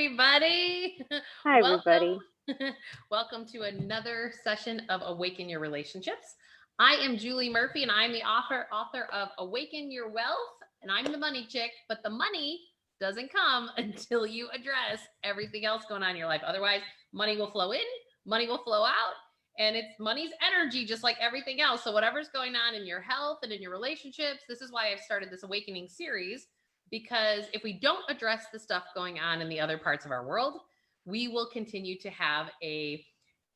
everybody. Hi, Welcome. everybody. Welcome to another session of Awaken Your Relationships. I am Julie Murphy, and I'm the author of Awaken Your Wealth, and I'm the money chick, but the money doesn't come until you address everything else going on in your life. Otherwise, money will flow in, money will flow out, and it's money's energy, just like everything else. So whatever's going on in your health and in your relationships, this is why I've started this Awakening series, because if we don't address the stuff going on in the other parts of our world, we will continue to have an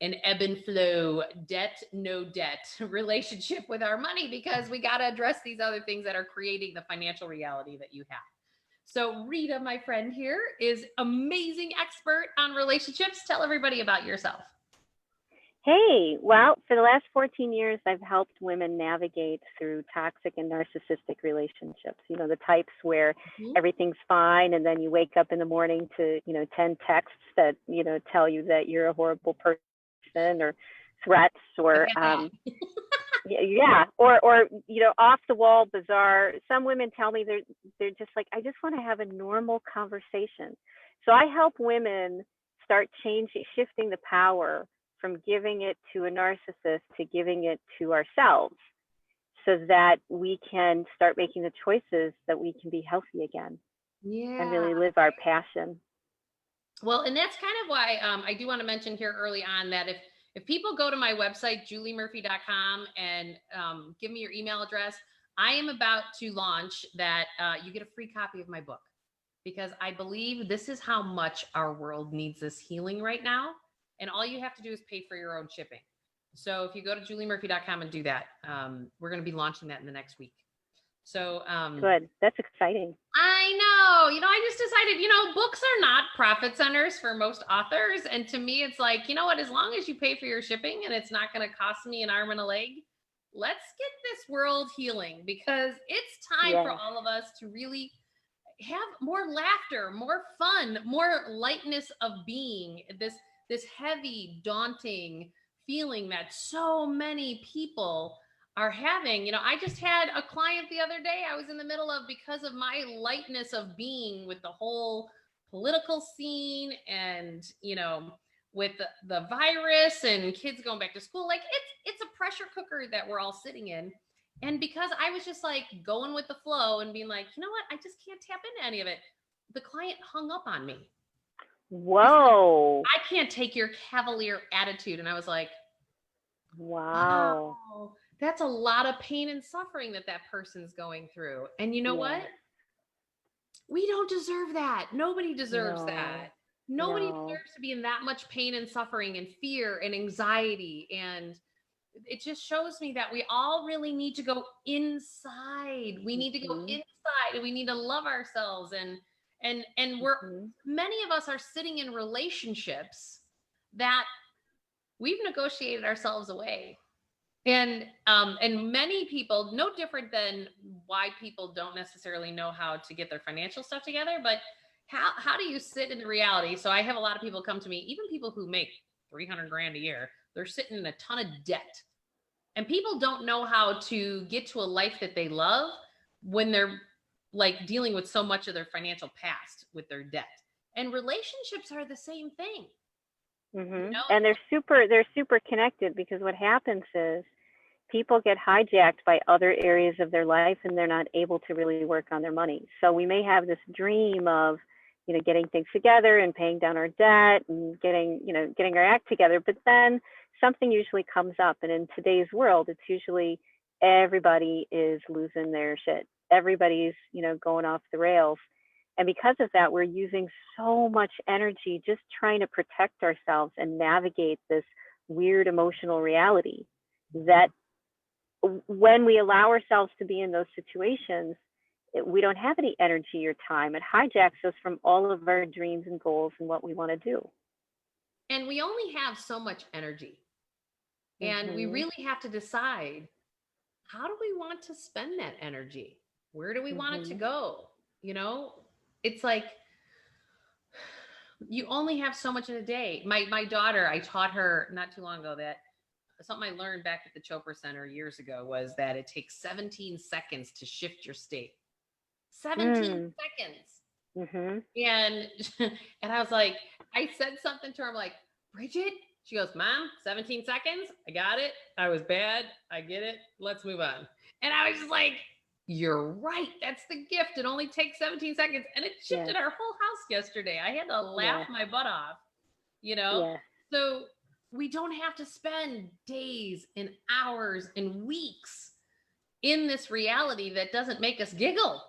ebb and flow, debt, no debt relationship with our money, because we got to address these other things that are creating the financial reality that you have. So Rita, my friend here, is amazing expert on relationships. Tell everybody about yourself. Hey, well, for the last 14 years, I've helped women navigate through toxic and narcissistic relationships. You know, the types where everything's fine, and then you wake up in the morning to, 10 texts that, tell you that you're a horrible person, or threats, or or off the wall, bizarre. Some women tell me they're just like, I just want to have a normal conversation. So I help women start shifting the power from giving it to a narcissist to giving it to ourselves, so that we can start making the choices that we can be healthy again. And really live our passion. Well, and that's kind of why I do want to mention here early on that if people go to my website, juliemurphy.com, and give me your email address, I am about to launch that you get a free copy of my book, because I believe this is how much our world needs this healing right now. And all you have to do is pay for your own shipping. So if you go to juliemurphy.com and do that, we're going to be launching that in the next week. So good. That's exciting. I know. I just decided, books are not profit centers for most authors. And to me, it's like, you know what, as long as you pay for your shipping and it's not going to cost me an arm and a leg, let's get this world healing, because it's time for all of us to really have more laughter, more fun, more lightness of being. This heavy, daunting feeling that so many people are having. I just had a client the other day I was in the middle of, because of my lightness of being with the whole political scene and, with the virus and kids going back to school. Like it's a pressure cooker that we're all sitting in. And because I was just like going with the flow and being like, you know what, I just can't tap into any of it, the client hung up on me. Whoa. I can't take your cavalier attitude. And I was like, wow. That's a lot of pain and suffering that person's going through. And you know what? We don't deserve that. Nobody deserves that. Nobody deserves to be in that much pain and suffering and fear and anxiety. And it just shows me that we all really need to go inside. We need to go inside, and we need to love ourselves. And we're many of us are sitting in relationships that we've negotiated ourselves away. And many people, no different than why people don't necessarily know how to get their financial stuff together, but how do you sit in the reality? So I have a lot of people come to me, even people who make $300,000 a year, they're sitting in a ton of debt. And people don't know how to get to a life that they love when they're like dealing with so much of their financial past with their debt. And relationships are the same thing. And they're super connected, because what happens is people get hijacked by other areas of their life, and they're not able to really work on their money. So we may have this dream of, getting things together and paying down our debt and getting our act together, but then something usually comes up. And in today's world, it's usually everybody is losing their shit. Everybody's, going off the rails. And because of that, we're using so much energy just trying to protect ourselves and navigate this weird emotional reality, that when we allow ourselves to be in those situations, we don't have any energy or time. It hijacks us from all of our dreams and goals and what we want to do. And we only have so much energy. And we really have to decide, how do we want to spend that energy? Where do we want it to go? It's like, you only have so much in a day. My daughter, I taught her not too long ago that something I learned back at the Chopra Center years ago was that it takes 17 seconds to shift your state. 17 seconds. And and I was like, I said something to her. I'm like, Bridget, she goes, Mom, 17 seconds. I got it. I was bad. I get it. Let's move on. And I was just like, you're right. That's the gift. It only takes 17 seconds. And it shifted our whole house yesterday. I had to laugh my butt off, you know? So we don't have to spend days and hours and weeks in this reality that doesn't make us giggle.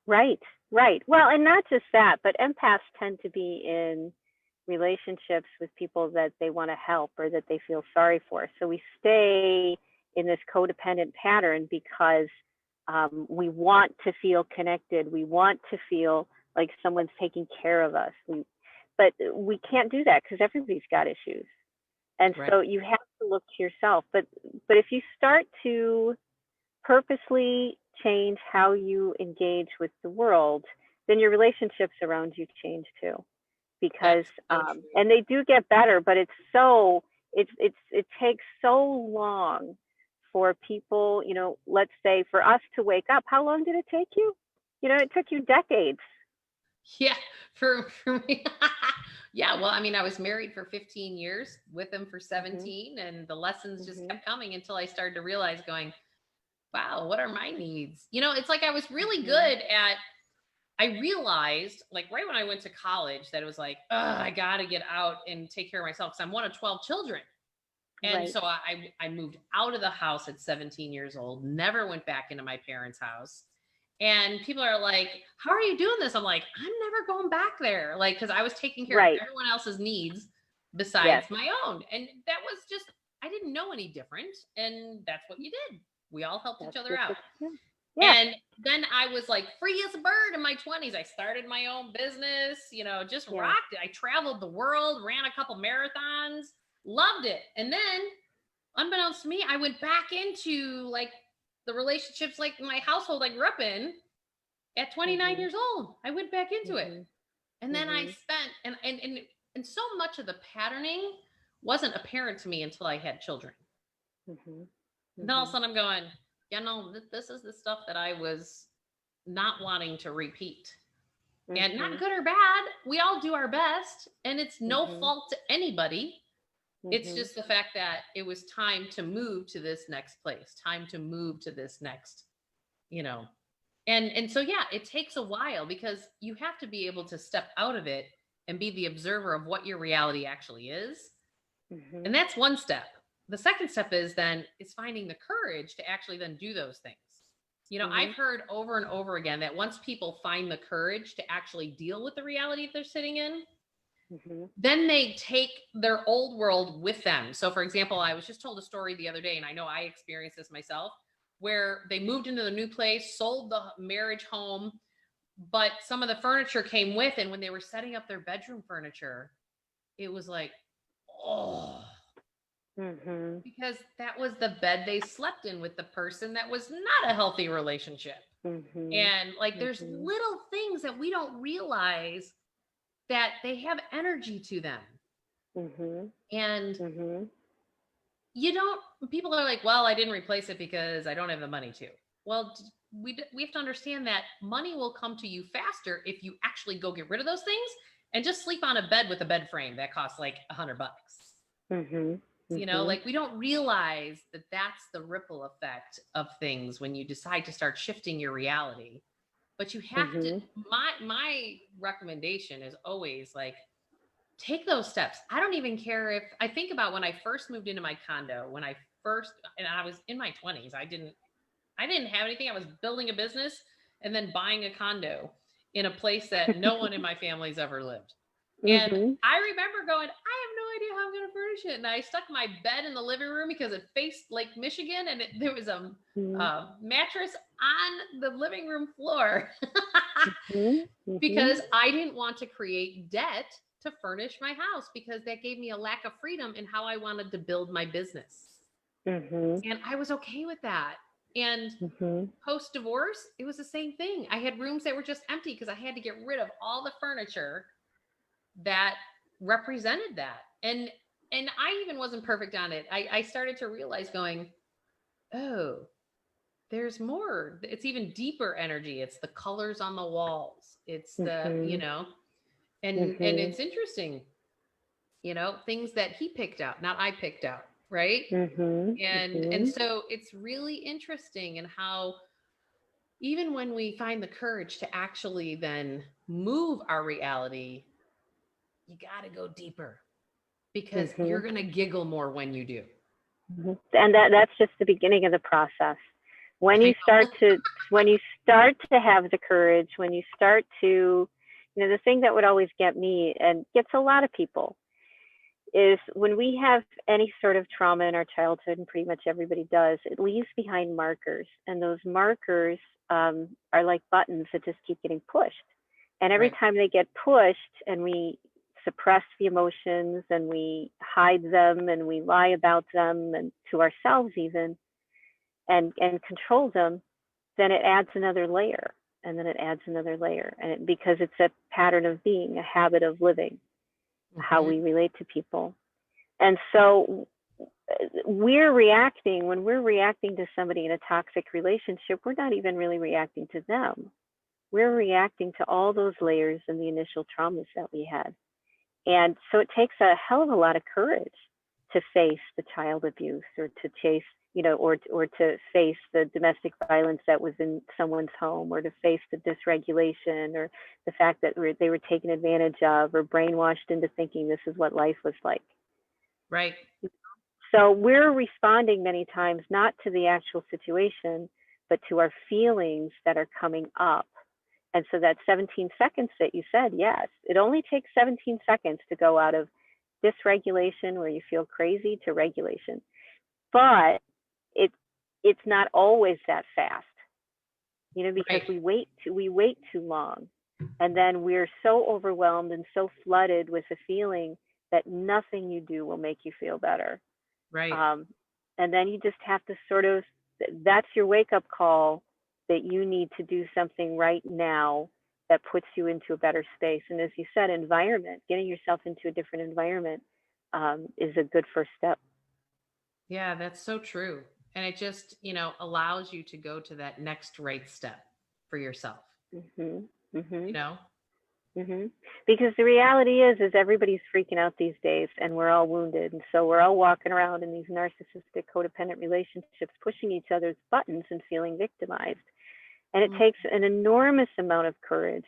Right. Well, and not just that, but empaths tend to be in relationships with people that they want to help or that they feel sorry for. So we stay in this codependent pattern because we want to feel connected. We want to feel like someone's taking care of us. But we can't do that because everybody's got issues. And so you have to look to yourself. But if you start to purposely change how you engage with the world, then your relationships around you change too. Because and they do get better, but it takes so long for people, you know, let's say for us to wake up. How long did it take you? You know, it took you decades. Yeah, for me. Yeah, well, I mean, I was married for 15 years, with him for 17, and the lessons just kept coming until I started to realize, going, wow, what are my needs? You know, it's like I was really good at, I realized, like, right when I went to college, that it was like, I got to get out and take care of myself because I'm one of 12 children. And so I moved out of the house at 17 years old, never went back into my parents' house. And people are like, how are you doing this? I'm like, I'm never going back there. Like, because I was taking care of everyone else's needs besides my own. And that was just, I didn't know any different. And that's what you did. We all helped each other out. And then I was like free as a bird in my 20s. I started my own business, you know, just rocked it. I traveled the world, ran a couple marathons, loved it. And then, unbeknownst to me, I went back into like the relationships, like my household I grew up in at 29 years old. I went back into it. And then I spent, and so much of the patterning wasn't apparent to me until I had children. And then all of a sudden I'm going, you know, this is the stuff that I was not wanting to repeat. And not good or bad. We all do our best. And it's no fault to anybody. It's just the fact that it was time to move to this next place, time to move to this next, you know. And so, yeah, it takes a while because you have to be able to step out of it and be the observer of what your reality actually is. And that's one step. The second step is finding the courage to actually then do those things. You know, I've heard over and over again that once people find the courage to actually deal with the reality that they're sitting in, then they take their old world with them. So, for example, I was just told a story the other day, and I know I experienced this myself, where they moved into the new place, sold the marriage home, but some of the furniture came with. And when they were setting up their bedroom furniture, it was like, oh, because that was the bed they slept in with the person that was not a healthy relationship. And like, there's little things that we don't realize that they have energy to them. And you don't, people are like, well, I didn't replace it because I don't have the money to. Well, we have to understand that money will come to you faster if you actually go get rid of those things and just sleep on a bed with a bed frame that costs like $100. You know, like, we don't realize that that's the ripple effect of things when you decide to start shifting your reality. But you have to, my recommendation is always like, take those steps. I don't even care if, I think about when I first moved into my condo, and I was in my 20s, I didn't have anything. I was building a business and then buying a condo in a place that no one in my family's ever lived. And I remember going, I have no idea how I'm going to furnish it. And I stuck my bed in the living room because it faced Lake Michigan, and there was a mattress on the living room floor because I didn't want to create debt to furnish my house, because that gave me a lack of freedom in how I wanted to build my business. And I was okay with that. And post-divorce, it was the same thing. I had rooms that were just empty because I had to get rid of all the furniture that represented that. And I even wasn't perfect on it. I started to realize, going, oh, there's more. It's even deeper energy. It's the colors on the walls. It's the, and it's interesting, things that he picked out, not I picked out, right? And so it's really interesting in how even when we find the courage to actually then move our reality, you got to go deeper because you're going to giggle more when you do. And that's just the beginning of the process. When you start to have the courage, when you start to, the thing that would always get me and gets a lot of people is when we have any sort of trauma in our childhood, and pretty much everybody does, it leaves behind markers. And those markers are like buttons that just keep getting pushed. And every time they get pushed and we suppress the emotions and we hide them and we lie about them and to ourselves even and control them, then it adds another layer and then it adds another layer. And because it's a pattern of being, a habit of living, how we relate to people. And so when we're reacting to somebody in a toxic relationship, we're not even really reacting to them. We're reacting to all those layers and the initial traumas that we had. And so it takes a hell of a lot of courage to face the child abuse or to chase, or to face the domestic violence that was in someone's home, or to face the dysregulation or the fact that they were taken advantage of or brainwashed into thinking this is what life was like. Right. So we're responding many times not to the actual situation, but to our feelings that are coming up. And so that 17 seconds that you said, yes, it only takes 17 seconds to go out of dysregulation where you feel crazy to regulation. But it's not always that fast, because we wait too long. And then we're so overwhelmed and so flooded with the feeling that nothing you do will make you feel better. Right. And then you just have to that's your wake-up call that you need to do something right now that puts you into a better space. And as you said, getting yourself into a different environment is a good first step. Yeah, that's so true. And it just, allows you to go to that next right step for yourself. Because the reality is everybody's freaking out these days and we're all wounded. And so we're all walking around in these narcissistic codependent relationships, pushing each other's buttons and feeling victimized. And it takes an enormous amount of courage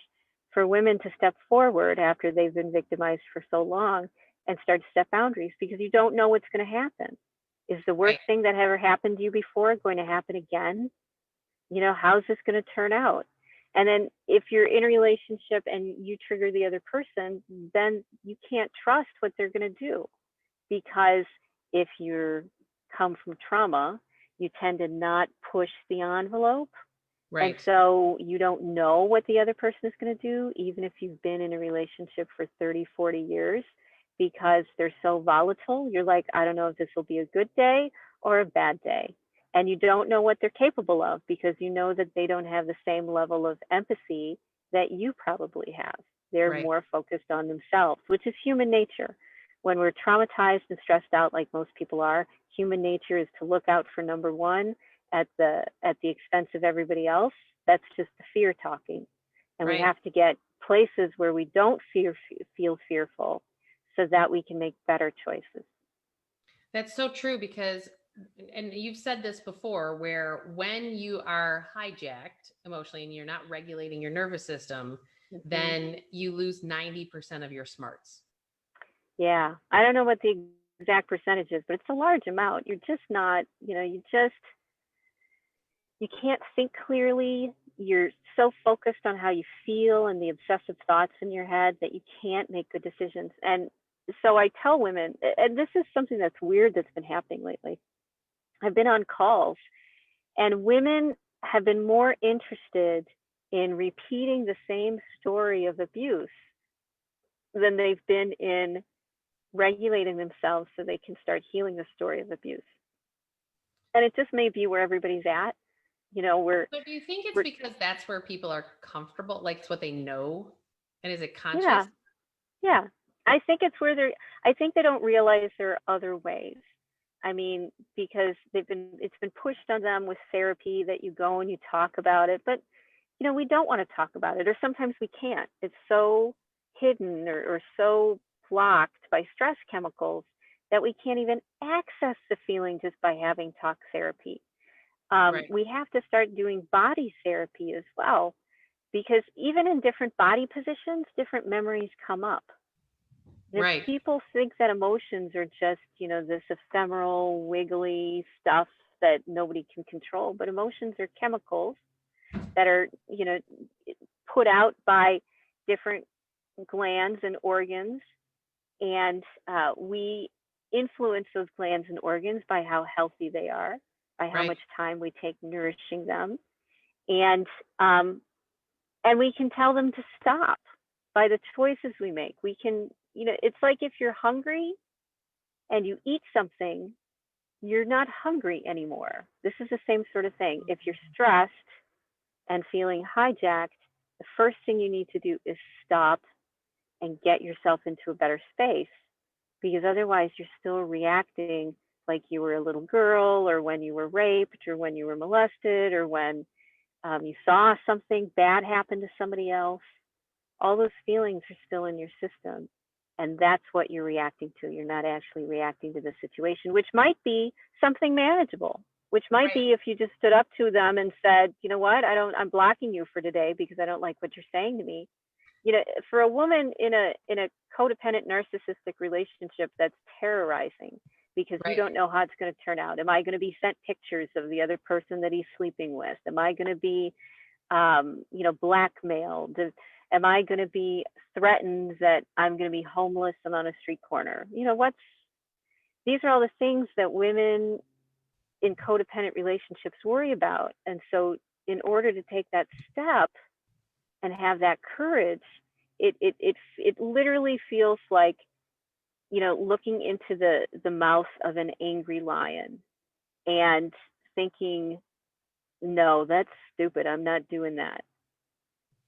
for women to step forward after they've been victimized for so long and start to set boundaries, because you don't know what's going to happen. Is the worst thing that ever happened to you before going to happen again? How's this going to turn out? And then if you're in a relationship and you trigger the other person, then you can't trust what they're going to do, because if you come from trauma, you tend to not push the envelope. Right. And so you don't know what the other person is going to do, even if you've been in a relationship for 30, 40 years, because they're so volatile. You're like, I don't know if this will be a good day or a bad day. And you don't know what they're capable of, because you know that they don't have the same level of empathy that you probably have. They're more focused on themselves, which is human nature. When we're traumatized and stressed out, like most people are, human nature is to look out for number one at the expense of everybody else. That's just the fear talking. And we have to get places where we don't feel fearful so that we can make better choices. That's so true, because, and you've said this before, where when you are hijacked emotionally and you're not regulating your nervous system, then you lose 90% of your smarts. Yeah. I don't know what the exact percentage is, but it's a large amount. You're just not, you can't think clearly. You're so focused on how you feel and the obsessive thoughts in your head that you can't make good decisions. And so I tell women, and this is something that's weird that's been happening lately. I've been on calls and women have been more interested in repeating the same story of abuse than they've been in regulating themselves so they can start healing the story of abuse. And it just may be where everybody's at. So do you think it's because that's where people are comfortable? Like it's what they know? And is it conscious? Yeah. I think it's where I think they don't realize there are other ways. I mean, because it's been pushed on them with therapy that you go and you talk about it, but we don't want to talk about it, or sometimes we can't. It's so hidden or so blocked by stress chemicals that we can't even access the feeling just by having talk therapy. Right. We have to start doing body therapy as well, because even in different body positions, different memories come up. Right. People think that emotions are just, this ephemeral, wiggly stuff that nobody can control, but emotions are chemicals that are, put out by different glands and organs. And we influence those glands and organs by how healthy they are, by how much time we take nourishing them. And we can tell them to stop by the choices we make. We can, it's like if you're hungry and you eat something, you're not hungry anymore. This is the same sort of thing. If you're stressed and feeling hijacked, the first thing you need to do is stop and get yourself into a better space, because otherwise you're still reacting like you were a little girl, or when you were raped, or when you were molested, or when you saw something bad happen to somebody else. All those feelings are still in your system, and that's what you're reacting to. You're not actually reacting to the situation, which might be something manageable, which might be if you just stood up to them and said, you know what, I'm blocking you for today because I don't like what you're saying to me. For a woman in a codependent narcissistic relationship, that's terrorizing, because you don't know how it's going to turn out. Am I going to be sent pictures of the other person that he's sleeping with? Am I going to be, blackmailed? Am I going to be threatened that I'm going to be homeless and on a street corner? These are all the things that women in codependent relationships worry about. And so in order to take that step and have that courage, it literally feels like, looking into the mouth of an angry lion and thinking, no, that's stupid, I'm not doing that.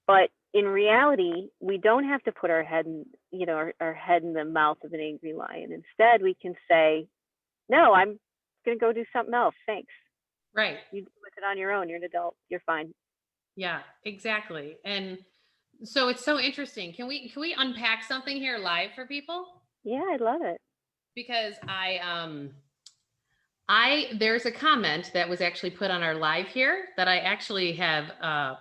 But in reality, we don't have to put our head in, our head in the mouth of an angry lion. Instead, we can say, no, I'm going to go do something else. Thanks. Right. You do it on your own. You're an adult. You're fine. Yeah, exactly. And so it's so interesting. Can we unpack something here live for people? Yeah, I love it. Because there's a comment that was actually put on our live here that I actually have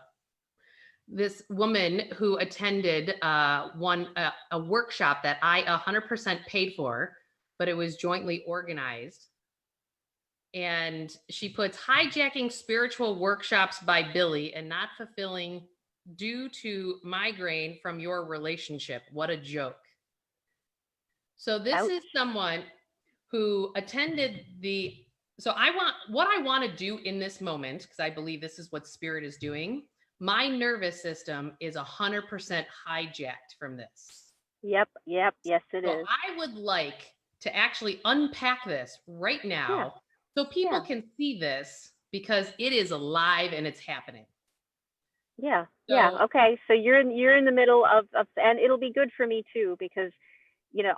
this woman who attended a workshop that I 100% paid for, but it was jointly organized. And she puts, hijacking spiritual workshops by Billy and not fulfilling due to migraine from your relationship. What a joke. So this is someone who attended what I want to do in this moment, because I believe this is what spirit is doing. My nervous system is 100% hijacked from this. Yep. Yes, it is. I would like to actually unpack this right now so people can see this, because it is alive and it's happening. Yeah. Okay. So you're in the middle of, and it'll be good for me too, because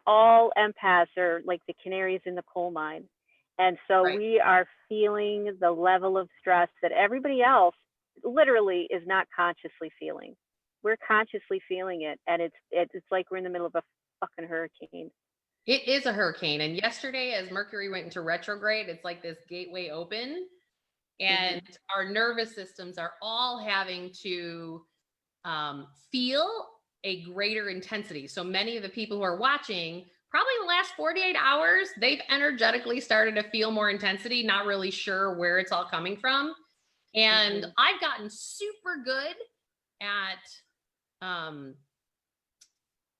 all empaths are like the canaries in the coal mine. And so we are feeling the level of stress that everybody else literally is not consciously feeling. We're consciously feeling it. And it's like we're in the middle of a fucking hurricane. It is a hurricane. And yesterday, as Mercury went into retrograde, it's like this gateway open. And our nervous systems are all having to feel a greater intensity. So many of the people who are watching, probably in the last 48 hours, they've energetically started to feel more intensity, not really sure where it's all coming from. And I've gotten super good at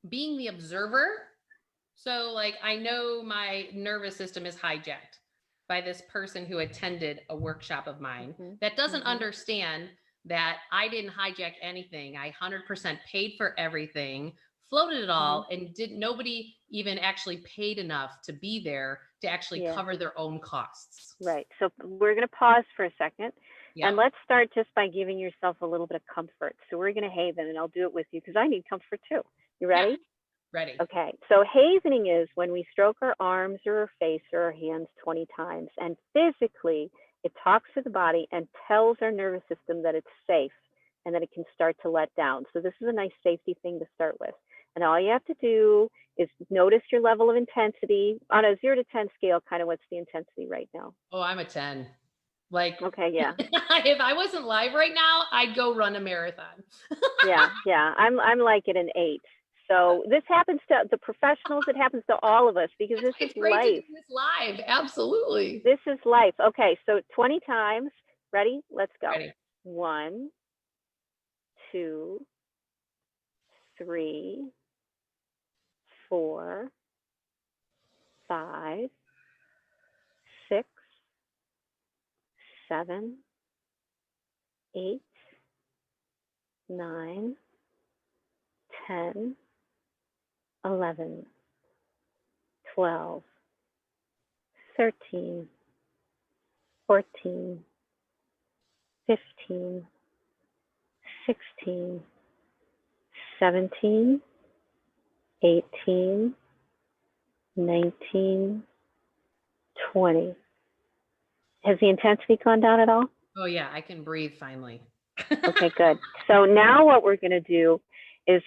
being the observer. So like, I know my nervous system is hijacked by this person who attended a workshop of mine that doesn't understand that I didn't hijack anything. I 100% paid for everything, floated it all, and nobody even actually paid enough to be there to actually cover their own costs. Right. So we're going to pause for a second. And let's start just by giving yourself a little bit of comfort. So we're going to Haven, and I'll do it with you because I need comfort too. You ready? Ready. Okay, so hazing is when we stroke our arms or our face or our hands 20 times, and physically it talks to the body and tells our nervous system that it's safe and that it can start to let down. So this is a nice safety thing to start with. And all you have to do is notice your level of intensity on a 0 to 10 scale. Kind of what's the intensity right now? Oh, I'm a 10. Like, okay, yeah. If I wasn't live right now, I'd go run a marathon. yeah. I'm like at an 8. So this happens to the professionals. It happens to all of us because this is great life. to do this live. Absolutely. This is life. Okay, so 20 times. Ready? Let's go. Ready. 1, 2, 3, 4, 5, 6, 7, 8, 9, 10, 11, 12, 13, 14, 15, 16, 17, 18, 19, 20. Has the intensity gone down at all? Oh yeah, I can breathe finally. Okay, good. So now what we're going to do is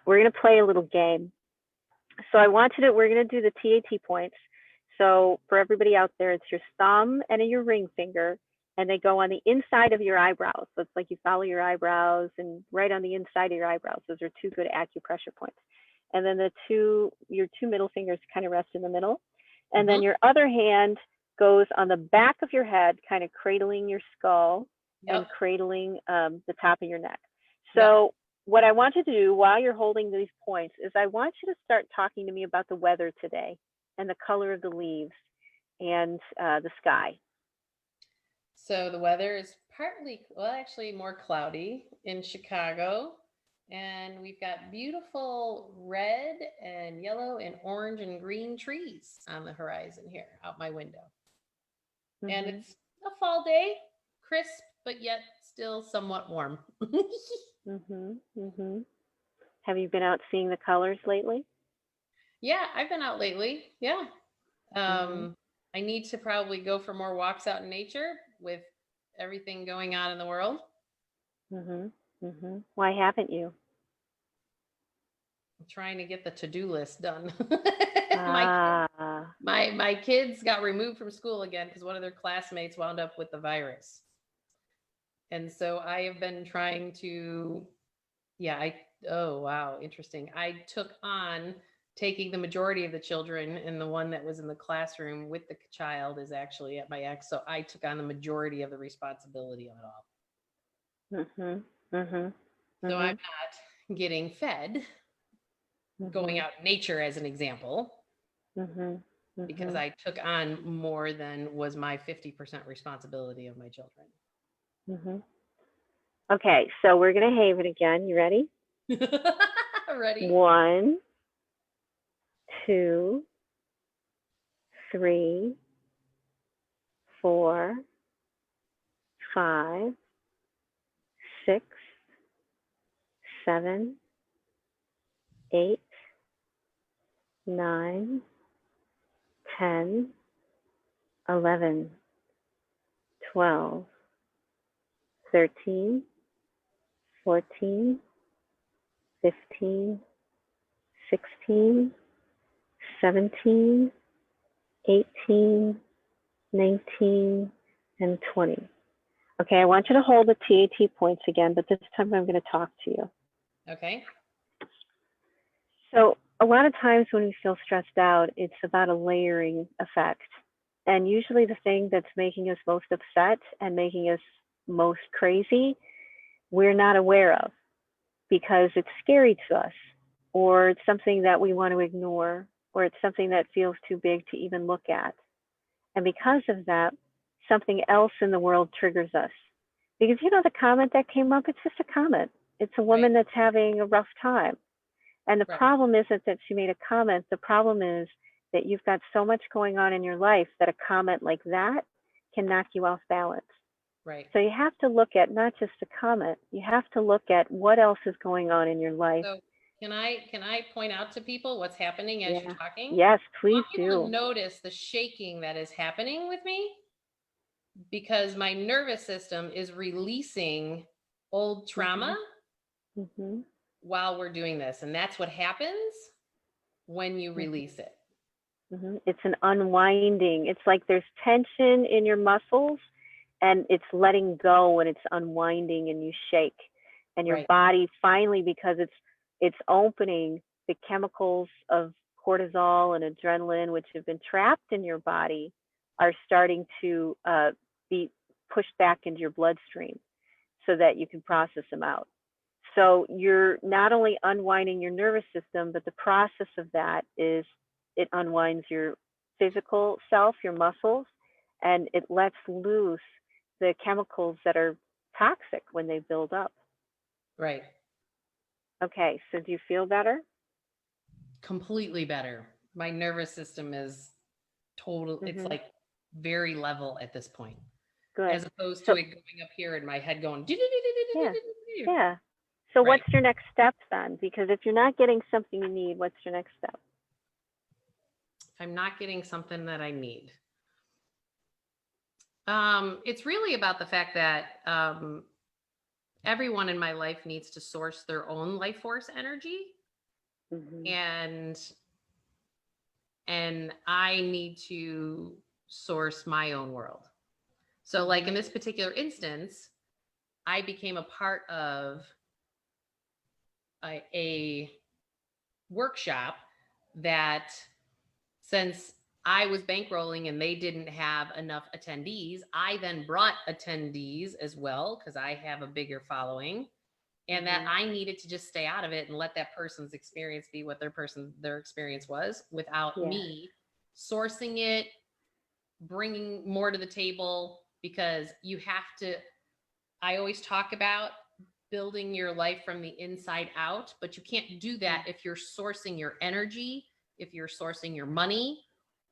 we're going to play a little game. So we're going to do the TAT points. So for everybody out there, it's your thumb and your ring finger, and they go on the inside of your eyebrows. So it's like you follow your eyebrows and right on the inside of your eyebrows. Those are 2 good acupressure points. And then your 2 middle fingers kind of rest in the middle. And then your other hand goes on the back of your head, kind of cradling your skull and cradling the top of your neck. So what I want you to do while you're holding these points is I want you to start talking to me about the weather today and the color of the leaves and the sky. So the weather is partly, well, actually more cloudy in Chicago. And we've got beautiful red and yellow and orange and green trees on the horizon here out my window. And it's a fall day, crisp, but yet still somewhat warm. Have you been out seeing the colors lately? Yeah, I've been out lately. Yeah. I need to probably go for more walks out in nature with everything going on in the world. Why haven't you? I'm trying to get the to-do list done. My kids got removed from school again because one of their classmates wound up with the virus. And so I have been trying to, oh, wow, interesting. I took on taking the majority of the children, and the one that was in the classroom with the child is actually at my ex. So I took on the majority of the responsibility of it all. So I'm not getting fed, going out in nature as an example, because I took on more than was my 50% responsibility of my children. Okay, so we're going to have it again. You ready? Ready. 1, 2, 3, 4, 5, 6, 7, 8, 9, 10, 11, 12, 13, 14, 15, 16, 17, 18, 19, and 20. Okay, I want you to hold the TAT points again, but this time I'm going to talk to you. Okay. So a lot of times when we feel stressed out, it's about a layering effect. And usually the thing that's making us most upset and making us most crazy, we're not aware of because it's scary to us, or it's something that we want to ignore, or it's something that feels too big to even look at. And because of that, something else in the world triggers us. Because the comment that came up, it's just a comment. It's a woman that's having a rough time. And the problem isn't that she made a comment. The problem is that you've got so much going on in your life that a comment like that can knock you off balance. Right. So you have to look at not just a comment, you have to look at what else is going on in your life Can I point out to people what's happening as you're talking? Yes, I please want people to do. notice the shaking that is happening with me, because my nervous system is releasing old trauma while we're doing this. And that's what happens when you release it. It's an unwinding. It's like there's tension in your muscles and it's letting go and it's unwinding and you shake. And your body finally, because it's opening, the chemicals of cortisol and adrenaline, which have been trapped in your body, are starting to be pushed back into your bloodstream so that you can process them out. So you're not only unwinding your nervous system, but the process of that is it unwinds your physical self, your muscles, and it lets loose the chemicals that are toxic when they build up. Right. Okay, so do you feel better? Completely better. My nervous system is total, it's like very level at this point. Good. As opposed to it going up here and my head going. Yeah. So what's your next step then? Because if you're not getting something you need, what's your next step? If I'm not getting something that I need. It's really about the fact that everyone in my life needs to source their own life force energy. And I need to source my own world. So like in this particular instance, I became a part of a workshop that, since I was bankrolling and they didn't have enough attendees, I then brought attendees as well because I have a bigger following, and that I needed to just stay out of it and let that person's experience be what their experience was, without me sourcing it, bringing more to the table. Because you have to, I always talk about building your life from the inside out, but you can't do that if you're sourcing your energy, if you're sourcing your money,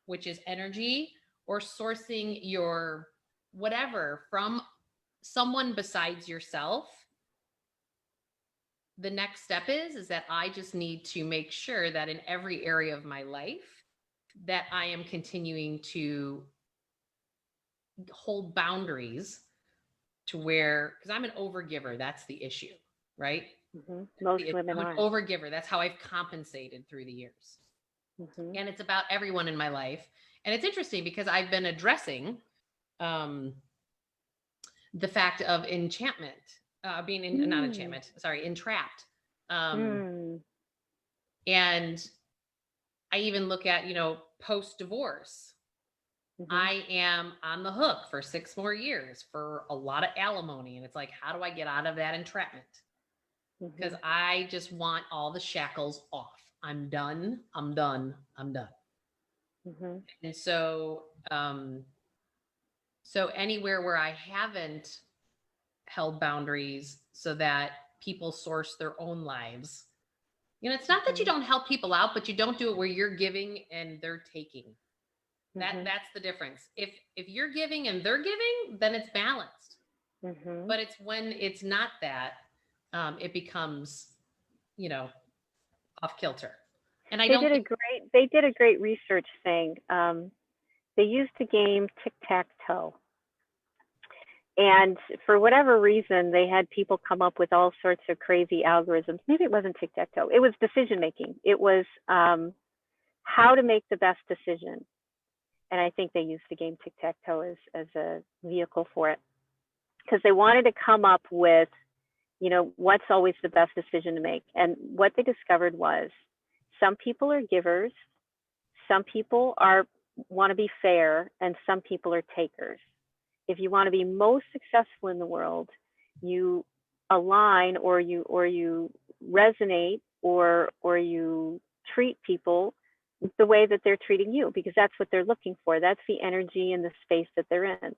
which is energy, or sourcing your whatever from someone besides yourself. The next step is that I just need to make sure that in every area of my life that I am continuing to hold boundaries to where, because I'm an overgiver, that's the issue, right? Most women I'm are. an overgiver. That's how I've compensated through the years. And it's about everyone in my life. And it's interesting because I've been addressing the fact of enchantment, being in, not enchantment, sorry, entrapped. And I even look at, post-divorce. I am on the hook for 6 more years for a lot of alimony. And it's like, how do I get out of that entrapment? Because I just want all the shackles off. I'm done. I'm done. I'm done. And so, so anywhere where I haven't held boundaries so that people source their own lives, it's not that you don't help people out, but you don't do it where you're giving and they're taking. That's the difference. If you're giving and they're giving, then it's balanced. But it's when it's not that, it becomes, off kilter. And they did a great research thing. They used the game tic-tac-toe. And for whatever reason, they had people come up with all sorts of crazy algorithms. Maybe it wasn't tic-tac-toe. It was decision making. It was how to make the best decision. And I think they used the game tic-tac-toe as a vehicle for it, because they wanted to come up with, what's always the best decision to make. And what they discovered was some people are givers, some people want to be fair, and some people are takers. If you want to be most successful in the world, you align or you resonate or you treat people the way that they're treating you, because that's what they're looking for. That's the energy and the space that they're in.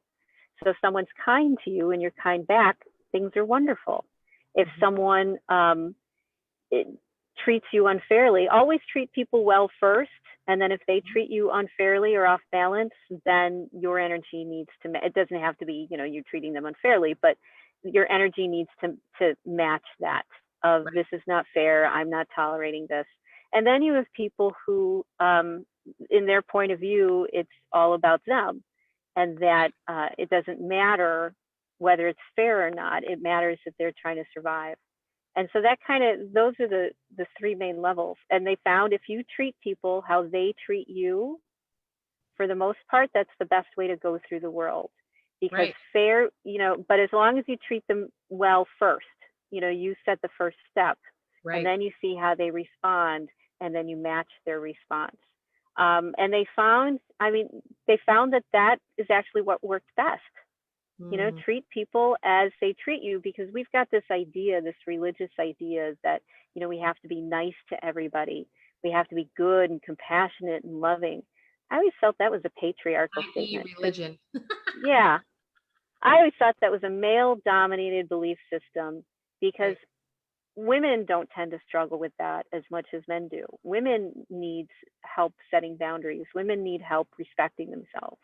So if someone's kind to you and you're kind back, things are wonderful. If someone treats you unfairly, always treat people well first. And then if they treat you unfairly or off balance, then your energy needs to, it doesn't have to be, you're treating them unfairly, but your energy needs to match that. of this is not fair, I'm not tolerating this. And then you have people who, in their point of view, it's all about them, and that it doesn't matter whether it's fair or not. It matters that they're trying to survive. And so that those are the three main levels. And they found if you treat people how they treat you, for the most part, that's the best way to go through the world. Because fair, but as long as you treat them well first, you set the first step, and then you see how they respond, and then you match their response. And they found that is actually what worked best. Treat people as they treat you, because we've got this idea, this religious idea that, we have to be nice to everybody. We have to be good and compassionate and loving. I always felt that was a patriarchal statement. Religion. Yeah. I always thought that was a male-dominated belief system, because women don't tend to struggle with that as much as men do. Women need help setting boundaries. Women need help respecting themselves.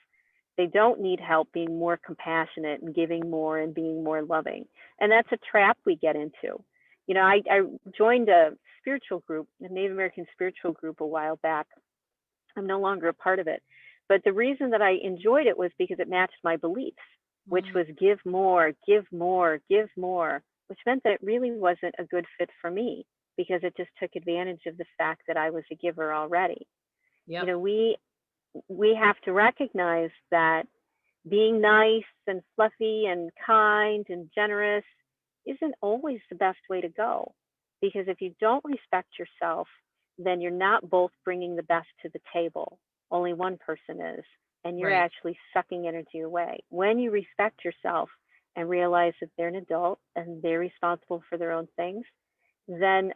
They don't need help being more compassionate and giving more and being more loving. And that's a trap we get into. I joined a spiritual group, a Native American spiritual group, a while back. I'm no longer a part of it. But the reason that I enjoyed it was because it matched my beliefs, which was give more, give more, give more, which meant that it really wasn't a good fit for me, because it just took advantage of the fact that I was a giver already. Yep. We have to recognize that being nice and fluffy and kind and generous isn't always the best way to go, because if you don't respect yourself, then you're not both bringing the best to the table. Only one person is, and you're actually sucking energy away. When you respect yourself and realize that they're an adult and they're responsible for their own things, then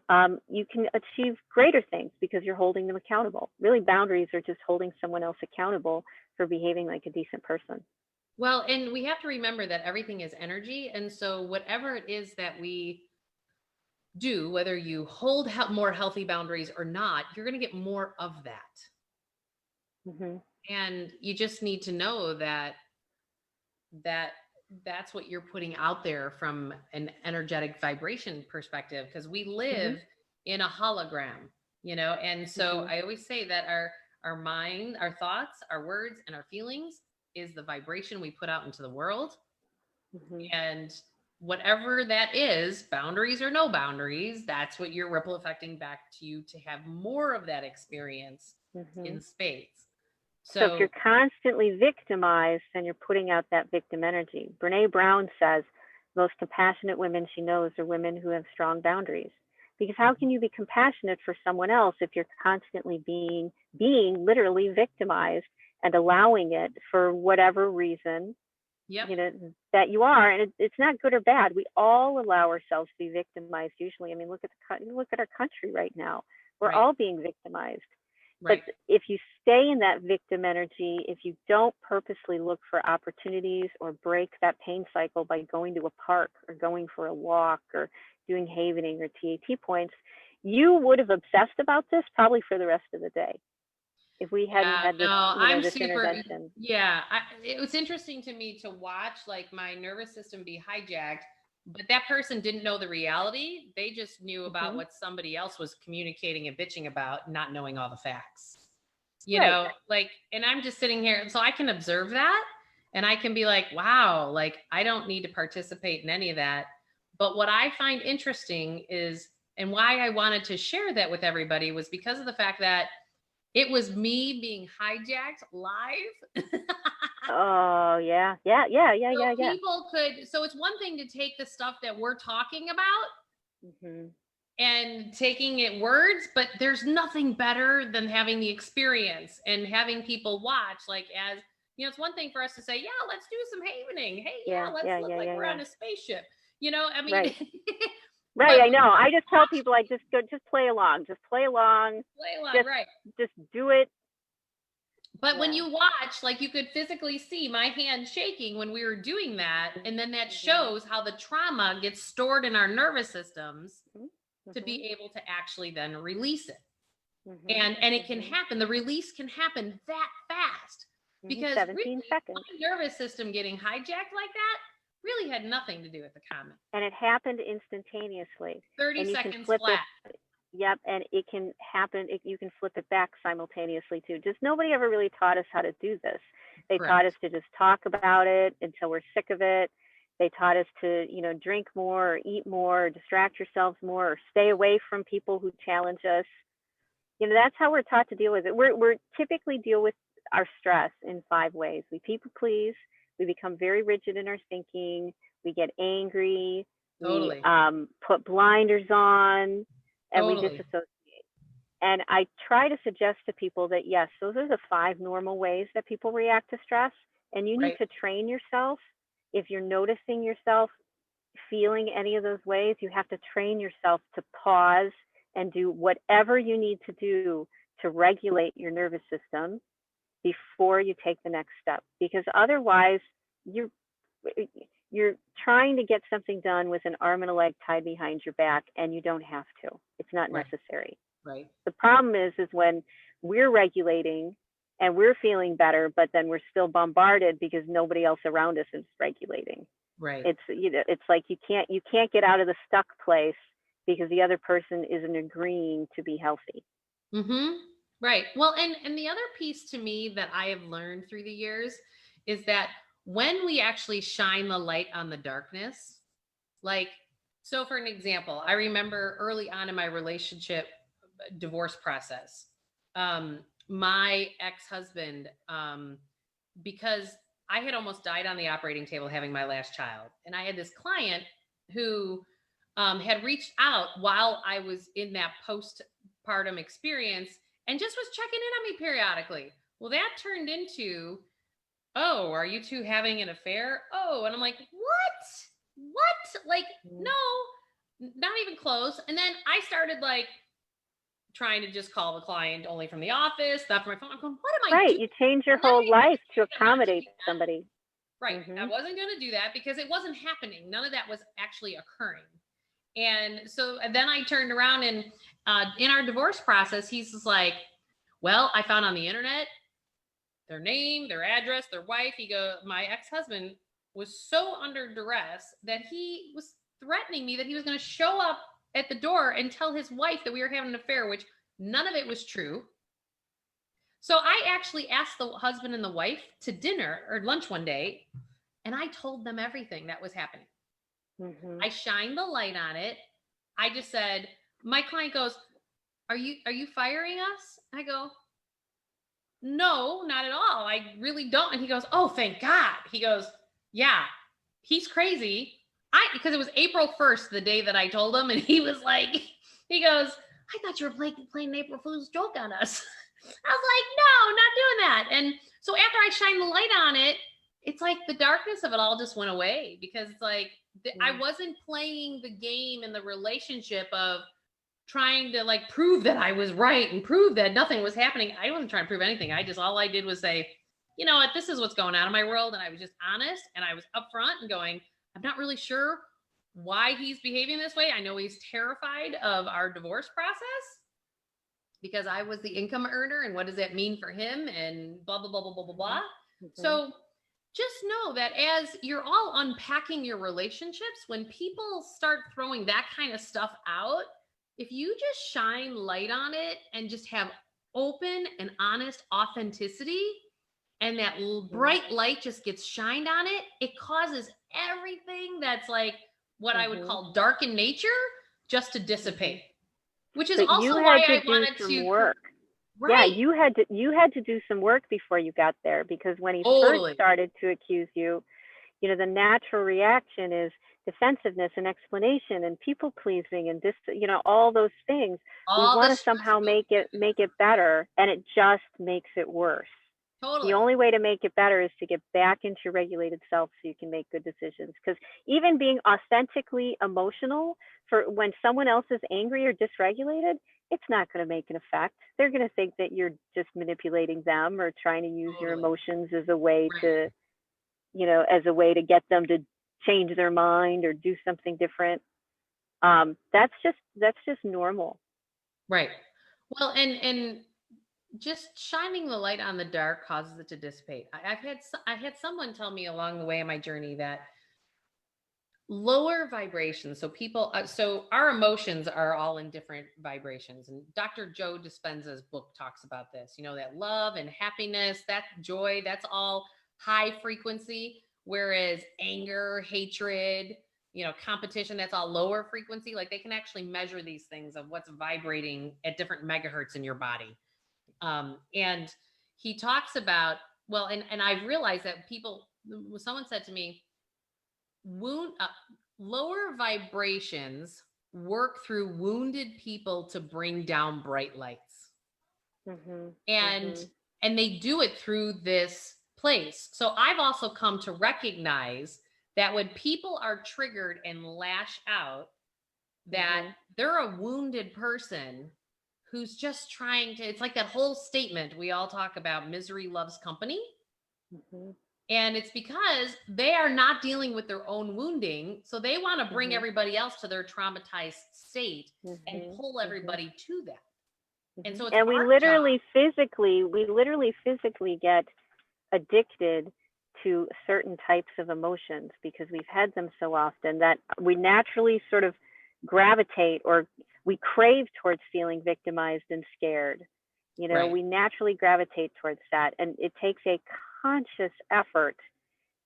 you can achieve greater things, because you're holding them accountable. Really, boundaries are just holding someone else accountable for behaving like a decent person. Well, and we have to remember that everything is energy. And so whatever it is that we do, whether you hold more healthy boundaries or not, you're going to get more of that. And you just need to know that that's what you're putting out there from an energetic vibration perspective, because we live in a hologram, and so I always say that our mind, our thoughts, our words, and our feelings is the vibration we put out into the world. And whatever that is, boundaries or no boundaries, that's what you're ripple affecting back to you to have more of that experience in spades. So if you're constantly victimized, then you're putting out that victim energy. Brene Brown says most compassionate women she knows are women who have strong boundaries. Because how can you be compassionate for someone else if you're constantly being literally victimized and allowing it for whatever reason that you are? And it's not good or bad. We all allow ourselves to be victimized usually. I mean, look at our country right now. We're all being victimized. But if you stay in that victim energy, if you don't purposely look for opportunities or break that pain cycle by going to a park or going for a walk or doing havening or TAT points, you would have obsessed about this probably for the rest of the day if we hadn't had this, this intervention. Yeah, it was interesting to me to watch like my nervous system be hijacked, but that person didn't know the reality. They just knew about what somebody else was communicating and bitching about, not knowing all the facts. You know, like, and I'm just sitting here, so I can observe that and I can be like, wow, like I don't need to participate in any of that. But what I find interesting is, and why I wanted to share that with everybody, was because of the fact that it was me being hijacked live. Oh, yeah. People could, so it's one thing to take the stuff that we're talking about and taking it words, but there's nothing better than having the experience and having people watch. Like, as you know, it's one thing for us to say, yeah, let's do some havening. Hey, let's look like we're on a spaceship. You know, I mean, Right, I know. I just tell people, like, just play along. Just play along. Just do it. But when you watch, like, you could physically see my hand shaking when we were doing that. And then that shows how the trauma gets stored in our nervous systems to be able to actually then release it. And it can happen. The release can happen that fast. Because 17 really, seconds. my nervous system getting hijacked like that really had nothing to do with the comment. And it happened instantaneously. 30 and you seconds can flip flat. Yep, and it can happen. You can flip it back simultaneously too. Just nobody ever really taught us how to do this. They Correct. taught us to just talk about it until we're sick of it. They taught us to, drink more or eat more or distract yourselves more or stay away from people who challenge us. That's how we're taught to deal with it. We're typically deal with our stress in 5 ways. We people please, we become very rigid in our thinking, we get angry, Totally. we put blinders on, and we Totally. disassociate. And I try to suggest to people that, yes, those are the 5 normal ways that people react to stress. And you need Right. to train yourself. If you're noticing yourself feeling any of those ways, you have to train yourself to pause and do whatever you need to do to regulate your nervous system before you take the next step. Because otherwise, you're trying to get something done with an arm and a leg tied behind your back, and you don't have to. It's not Right. necessary. Right. The problem is when we're regulating and we're feeling better, but then we're still bombarded because nobody else around us is regulating. Right. It's like you can't get out of the stuck place because the other person isn't agreeing to be healthy. Mm-hmm. Right. Well, and the other piece to me that I have learned through the years is that when we actually shine the light on the darkness, like, so for an example, I remember early on in my relationship divorce process, my ex-husband, because I had almost died on the operating table having my last child, and I had this client who had reached out while I was in that postpartum experience and just was checking in on me periodically. Well, that turned into, oh, are you two having an affair? Oh, and I'm like, what? Like, no, not even close. And then I started like trying to just call the client only from the office, not from my phone. I'm going, what am I doing? Right, you change your whole life to accommodate somebody. Right. I wasn't going to do that because it wasn't happening. None of that was actually occurring. And so then I turned around and in our divorce process, he's just like, well, I found on the internet their name, their address, their wife. He goes, my ex-husband was so under duress that he was threatening me that he was going to show up at the door and tell his wife that we were having an affair, which none of it was true. So I actually asked the husband and the wife to dinner or lunch one day, and I told them everything that was happening. I shined the light on it. I just said, my client goes, are you firing us? I go, no, not at all. I really don't. And he goes, oh, thank God. He goes, yeah, he's crazy. Because it was April 1st, the day that I told him. And he was like, he goes, I thought you were playing an April Fool's joke on us. I was like, no, not doing that. And so after I shined the light on it, it's like the darkness of it all just went away because it's like, I wasn't playing the game in the relationship of trying to like prove that I was right and prove that nothing was happening. I wasn't trying to prove anything. All I did was say, you know what, this is what's going on in my world. And I was just honest and I was upfront and going, I'm not really sure why he's behaving this way. I know he's terrified of our divorce process because I was the income earner and what does that mean for him and blah, blah, blah, blah, blah, blah, blah. So just know that as you're all unpacking your relationships, when people start throwing that kind of stuff out, if you just shine light on it and just have open and honest authenticity, and that bright light just gets shined on it, it causes everything that's like what I would call dark in nature just to dissipate, which is also why I wanted to work. Right. Yeah, you had to do some work before you got there because when he first started to accuse you, the natural reaction is defensiveness and explanation and people pleasing and all those things. We want to somehow make it better, and it just makes it worse. Totally. The only way to make it better is to get back into your regulated self so you can make good decisions. Because even being authentically emotional for when someone else is angry or dysregulated, it's not going to make an effect. They're going to think that you're just manipulating them or trying to use your emotions as a way to, as a way to get them to change their mind or do something different. That's just normal. Right. Well, and just shining the light on the dark causes it to dissipate. I had someone tell me along the way in my journey that lower vibrations. So people, so our emotions are all in different vibrations. And Dr. Joe Dispenza's book talks about this, you know, that love and happiness, that joy, that's all high frequency. Whereas anger, hatred, you know, competition, that's all lower frequency. Like they can actually measure these things of what's vibrating at different megahertz in your body. And he talks about, well, and I've realized that someone said to me, lower vibrations work through wounded people to bring down bright lights. And they do it through this place. So I've also come to recognize that when people are triggered and lash out, that they're a wounded person who's just trying to, it's like that whole statement we all talk about, misery loves company. And it's because they are not dealing with their own wounding. So they want to bring everybody else to their traumatized state and pull everybody to that. And so it's and we literally physically get addicted to certain types of emotions because we've had them so often that we naturally sort of gravitate, or we crave towards feeling victimized and scared. You know, we naturally gravitate towards that. And it takes a conscious effort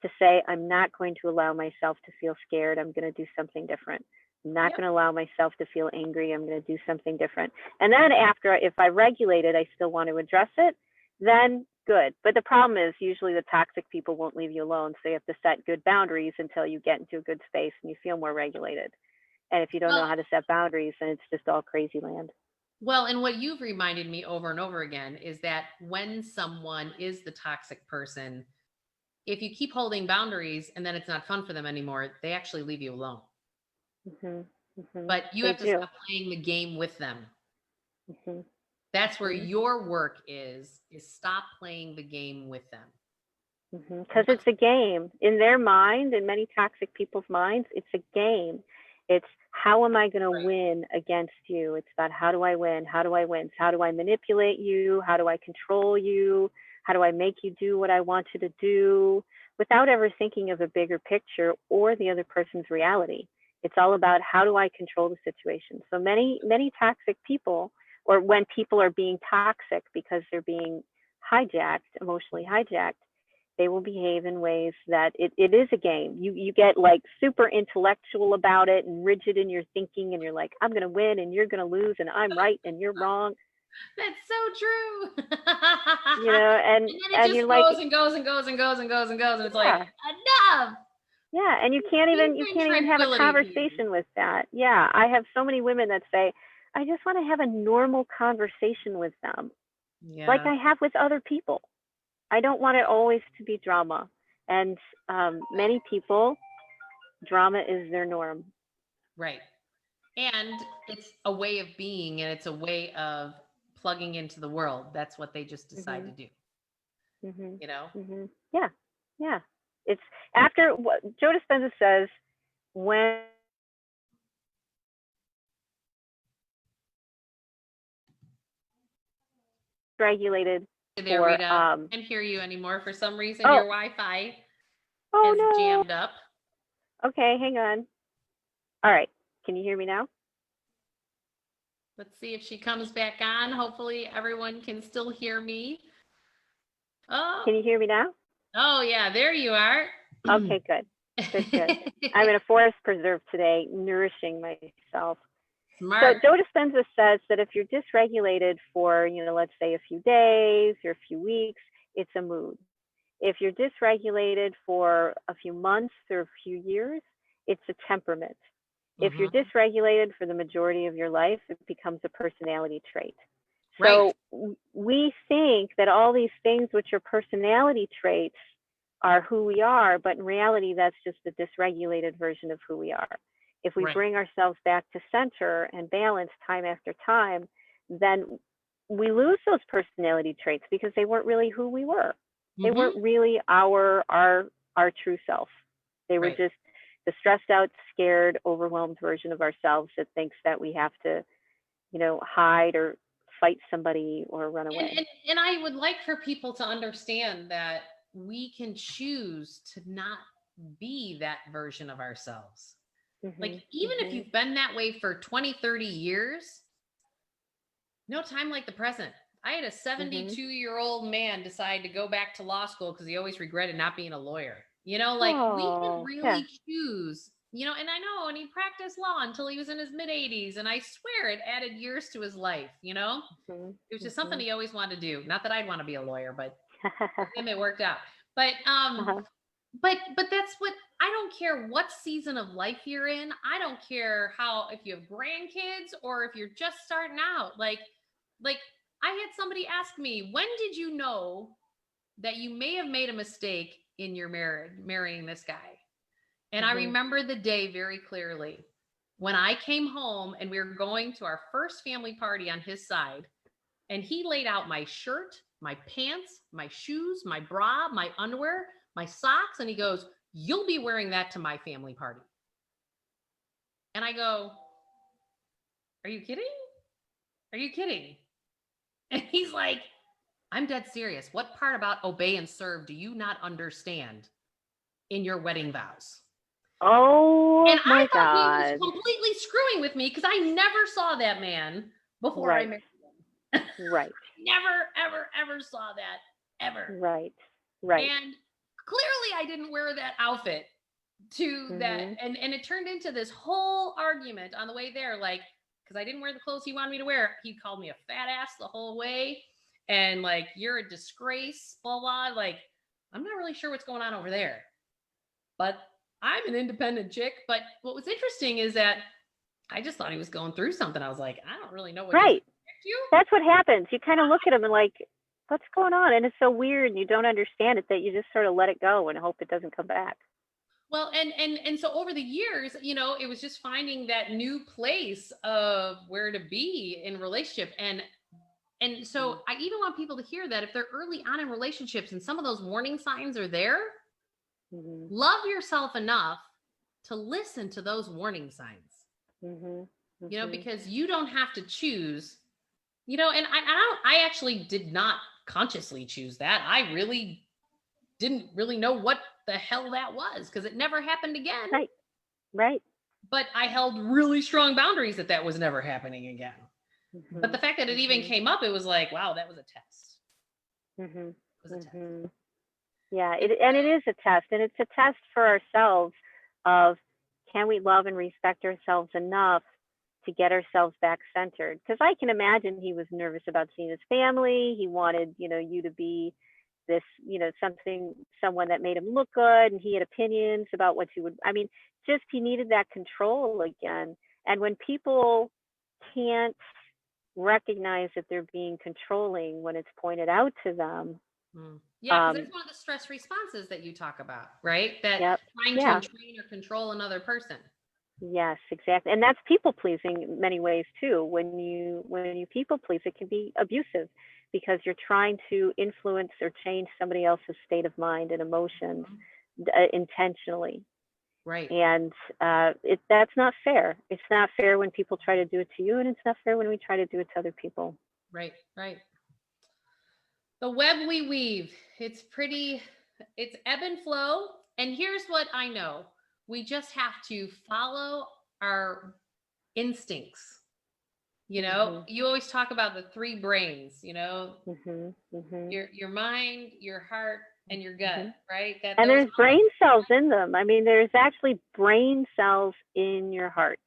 to say, I'm not going to allow myself to feel scared. I'm going to do something different. I'm not going to allow myself to feel angry. I'm going to do something different. And then after, if I regulate it, I still want to address it, then good. But the problem is usually the toxic people won't leave you alone. So you have to set good boundaries until you get into a good space and you feel more regulated. And if you don't know how to set boundaries, then it's just all crazy land. Well, and what you've reminded me over and over again is that when someone is the toxic person, if you keep holding boundaries and then it's not fun for them anymore, they actually leave you alone. But you have to stop playing the game with them. That's where your work is stop playing the game with them. Because it's a game. In their mind, in many toxic people's minds, it's a game. It's how am I going to win against you? It's about how do I win? How do I win? How do I manipulate you? How do I control you? How do I make you do what I want you to do? Without ever thinking of a bigger picture or the other person's reality. It's all about how do I control the situation. So many toxic people, or when people are being toxic because they're being hijacked, emotionally hijacked, they will behave in ways that it is a game. You get like super intellectual about it and rigid in your thinking, and you're like, I'm going to win and you're going to lose and I'm right and you're wrong. That's so true. You know, and then it just you're goes like, and goes and goes and goes and goes and goes, and it's like, enough. Yeah, and you can't even have a conversation with that. Yeah, I have so many women that say, I just want to have a normal conversation with them, like I have with other people. I don't want it always to be drama. And many people, drama is their norm. Right. And it's a way of being, and it's a way of plugging into the world. That's what they just decide to do. You know? Yeah, yeah. It's after what Joe Dispenza says, when regulated. There, Rita. I can't hear you anymore for some reason. Your Wi-Fi is jammed up. Okay, hang on. All right, can you hear me now? Let's see if she comes back on. Hopefully everyone can still hear me. Oh, can you hear me now? Oh yeah, there you are. Okay, good. I'm in a forest preserve today, nourishing myself. Smart. So Joe Dispenza says that if you're dysregulated for, let's say a few days or a few weeks, it's a mood. If you're dysregulated for a few months or a few years, it's a temperament. If you're dysregulated for the majority of your life, it becomes a personality trait. So we think that all these things, which are personality traits, are who we are, but in reality, that's just a dysregulated version of who we are. If we bring ourselves back to center and balance time after time, then we lose those personality traits because they weren't really who we were. They weren't really our true self. They were just the stressed out, scared, overwhelmed version of ourselves that thinks that we have to, hide or fight somebody or run away. And I would like for people to understand that we can choose to not be that version of ourselves. Like, even if you've been that way for 20, 30 years, no time like the present. I had a 72-year-old man decide to go back to law school because he always regretted not being a lawyer. You know, like, we can really choose, you know, and I know, and he practiced law until he was in his mid-80s. And I swear it added years to his life, you know? It was just something he always wanted to do. Not that I'd want to be a lawyer, but for him it worked out. But but that's what, I don't care what season of life you're in. I don't care if you have grandkids or if you're just starting out. Like I had somebody ask me, when did you know that you may have made a mistake in your marriage, marrying this guy? And I remember the day very clearly when I came home and we were going to our first family party on his side, and he laid out my shirt, my pants, my shoes, my bra, my underwear, my socks, and he goes, "You'll be wearing that to my family party." And I go, "Are you kidding? Are you kidding?" And he's like, "I'm dead serious. What part about obey and serve do you not understand in your wedding vows?" Oh, and my I thought God. he was completely screwing with me because I never saw that man before I married him. Right. Never, ever, ever saw that, ever. Right. And clearly I didn't wear that outfit to that. And it turned into this whole argument on the way there, like, because I didn't wear the clothes he wanted me to wear. He called me a fat ass the whole way. And like, "You're a disgrace, blah, blah." Like, I'm not really sure what's going on over there. But I'm an independent chick. But what was interesting is that I just thought he was going through something. I was like, I don't really know what to you. That's what happens. You kind of look at him and like, what's going on? And it's so weird, and you don't understand it, that you just sort of let it go and hope it doesn't come back. Well, and so over the years, you know, it was just finding that new place of where to be in relationship. And so I even want people to hear that if they're early on in relationships and some of those warning signs are there, love yourself enough to listen to those warning signs. You know, because you don't have to choose, you know, and I actually did not consciously choose that. I really didn't really know what the hell that was because it never happened again. Right. But I held really strong boundaries that was never happening again. But the fact that it even came up, it was like, wow, that was a test. It was a test. Yeah, it is a test, and it's a test for ourselves of, can we love and respect ourselves enough to get ourselves back centered? Because I can imagine he was nervous about seeing his family. He wanted, you know, you to be this, you know, someone that made him look good, and he had opinions about what you would, I mean, just he needed that control again. And when people can't recognize that they're being controlling when it's pointed out to them. Yeah, because that's one of the stress responses that you talk about, right? That trying to entrain or control another person. Yes, exactly. And that's people pleasing in many ways too. When you people please, it can be abusive because you're trying to influence or change somebody else's state of mind and emotions intentionally. Right. And that's not fair. It's not fair when people try to do it to you, and it's not fair when we try to do it to other people. Right. The web we weave, it's ebb and flow. And here's what I know. We just have to follow our instincts. You know, you always talk about the three brains, you know, your mind, your heart, and your gut, right? And there's brain cells in them. I mean, there's actually brain cells in your heart,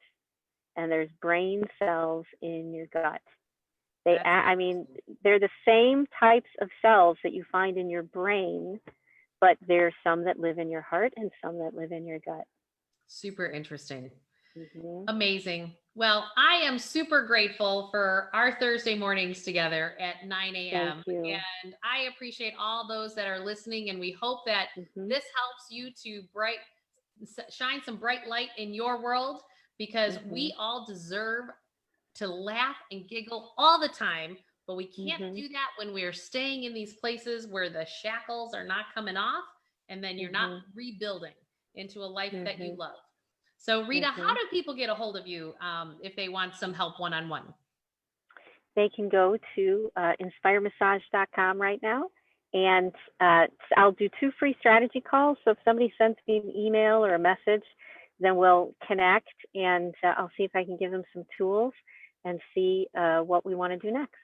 and there's brain cells in your gut. I mean, they're the same types of cells that you find in your brain, but there's some that live in your heart and some that live in your gut. Super interesting. Amazing. Well, I am super grateful for our Thursday mornings together at 9 a.m. And I appreciate all those that are listening. And we hope that this helps you to shine some bright light in your world, because we all deserve to laugh and giggle all the time, but we can't do that when we're staying in these places where the shackles are not coming off, and then you're not rebuilding into a life that you love. So Rita, how do people get a hold of you if they want some help one-on-one? They can go to inspiremassage.com right now, And I'll do 2 free strategy calls. So if somebody sends me an email or a message, then we'll connect, and I'll see if I can give them some tools and see what we want to do next.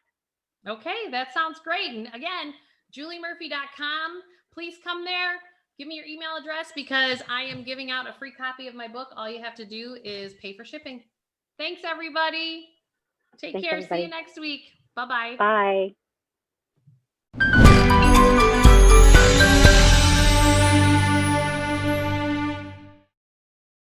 Okay, that sounds great. And again, juliemurphy.com. Please come there. Give me your email address because I am giving out a free copy of my book. All you have to do is pay for shipping. Thanks, everybody. Take care. Everybody. See you next week. Bye-bye. Bye.